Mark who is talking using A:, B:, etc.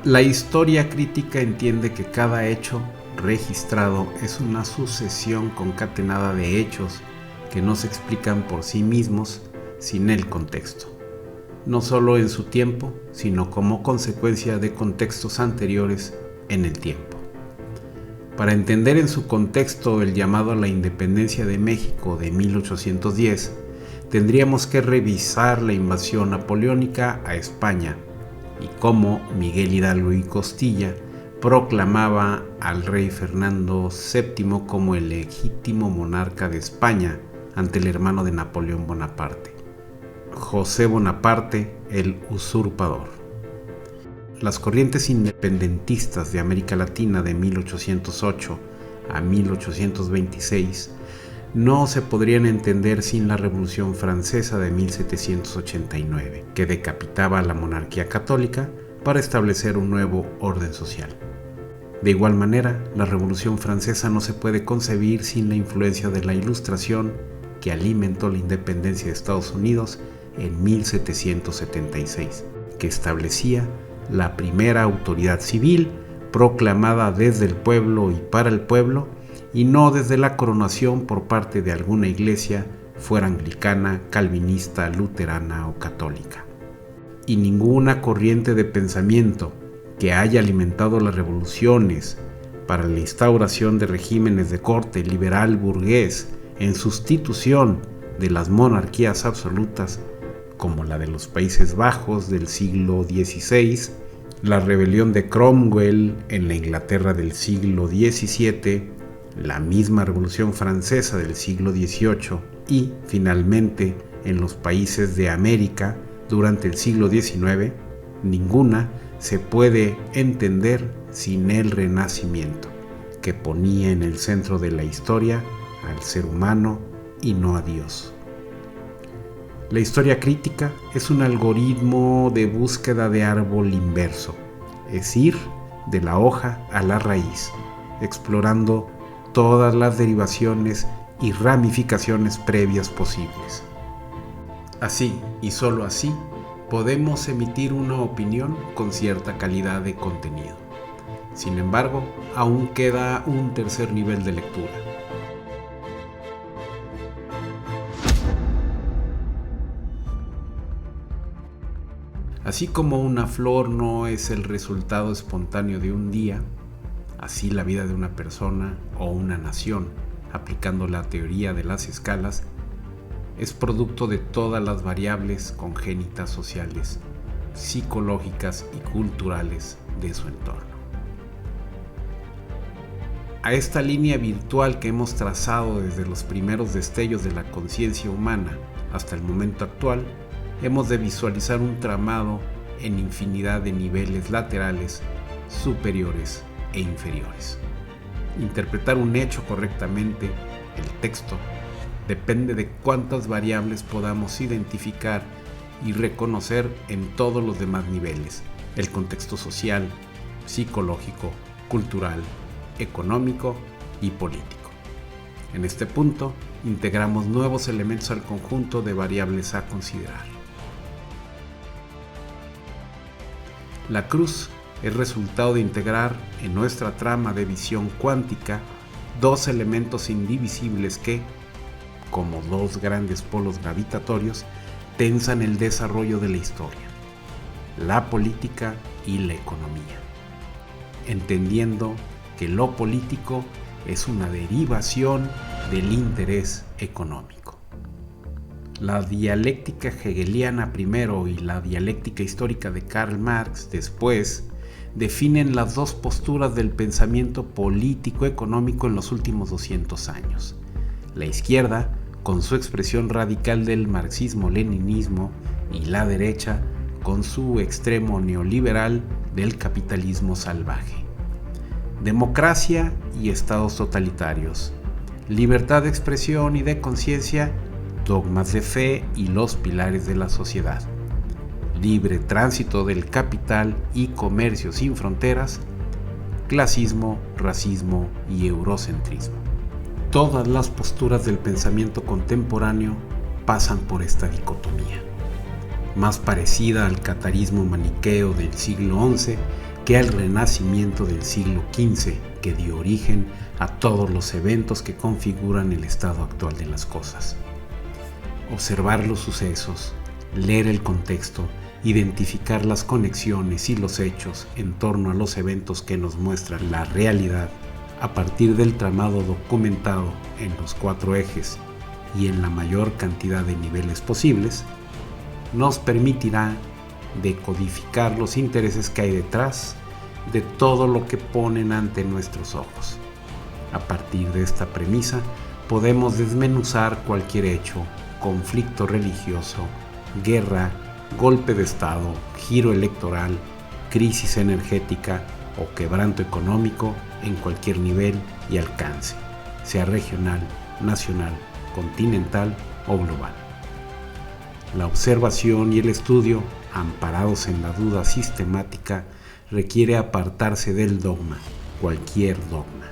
A: La historia crítica entiende que cada hecho registrado es una sucesión concatenada de hechos que no se explican por sí mismos sin el contexto, no solo en su tiempo, sino como consecuencia de contextos anteriores en el tiempo. Para entender en su contexto el llamado a la independencia de México de 1810, tendríamos que revisar la invasión napoleónica a España y cómo Miguel Hidalgo y Costilla proclamaba al rey Fernando VII como el legítimo monarca de España ante el hermano de Napoleón Bonaparte, José Bonaparte el usurpador. Las corrientes independentistas de América Latina de 1808 a 1826 no se podrían entender sin la Revolución Francesa de 1789, que decapitaba a la monarquía católica para establecer un nuevo orden social. De igual manera, la Revolución Francesa no se puede concebir sin la influencia de la Ilustración que alimentó la independencia de Estados Unidos en 1776, que establecía la primera autoridad civil proclamada desde el pueblo y para el pueblo, y no desde la coronación por parte de alguna iglesia, fuera anglicana, calvinista, luterana o católica. Y ninguna corriente de pensamiento que haya alimentado las revoluciones para la instauración de regímenes de corte liberal burgués en sustitución de las monarquías absolutas, como la de los Países Bajos del siglo XVI, la rebelión de Cromwell en la Inglaterra del siglo XVII, la misma Revolución Francesa del siglo XVIII y, finalmente, en los países de América durante el siglo XIX, ninguna se puede entender sin el Renacimiento, que ponía en el centro de la historia al ser humano y no a Dios. La historia crítica es un algoritmo de búsqueda de árbol inverso, es ir de la hoja a la raíz, explorando todas las derivaciones y ramificaciones previas posibles. Así, y solo así, podemos emitir una opinión con cierta calidad de contenido. Sin embargo, aún queda un tercer nivel de lectura. Así como una flor no es el resultado espontáneo de un día, así la vida de una persona o una nación, aplicando la teoría de las escalas, es producto de todas las variables congénitas sociales, psicológicas y culturales de su entorno. A esta línea virtual que hemos trazado desde los primeros destellos de la conciencia humana hasta el momento actual, hemos de visualizar un tramado en infinidad de niveles laterales, superiores e inferiores. Interpretar un hecho correctamente, el texto, depende de cuántas variables podamos identificar y reconocer en todos los demás niveles: el contexto social, psicológico, cultural, económico y político. En este punto, integramos nuevos elementos al conjunto de variables a considerar. La cruz es resultado de integrar en nuestra trama de visión cuántica dos elementos indivisibles que, como dos grandes polos gravitatorios, tensan el desarrollo de la historia, la política y la economía, entendiendo que lo político es una derivación del interés económico. La dialéctica hegeliana primero y la dialéctica histórica de Karl Marx después definen las dos posturas del pensamiento político-económico en los últimos 200 años. La izquierda, con su expresión radical del marxismo-leninismo, y la derecha, con su extremo neoliberal del capitalismo salvaje. Democracia y estados totalitarios, libertad de expresión y de conciencia, dogmas de fe y los pilares de la sociedad, libre tránsito del capital y comercio sin fronteras, clasismo, racismo y eurocentrismo. Todas las posturas del pensamiento contemporáneo pasan por esta dicotomía, más parecida al catarismo maniqueo del siglo XI que al Renacimiento del siglo XV, que dio origen a todos los eventos que configuran el estado actual de las cosas. Observar los sucesos, leer el contexto, identificar las conexiones y los hechos en torno a los eventos que nos muestran la realidad a partir del tramado documentado en los 4 ejes y en la mayor cantidad de niveles posibles, nos permitirá decodificar los intereses que hay detrás de todo lo que ponen ante nuestros ojos. A partir de esta premisa, podemos desmenuzar cualquier hecho, conflicto religioso, guerra, golpe de Estado, giro electoral, crisis energética o quebranto económico en cualquier nivel y alcance, sea regional, nacional, continental o global. La observación y el estudio, amparados en la duda sistemática, requiere apartarse del dogma, cualquier dogma.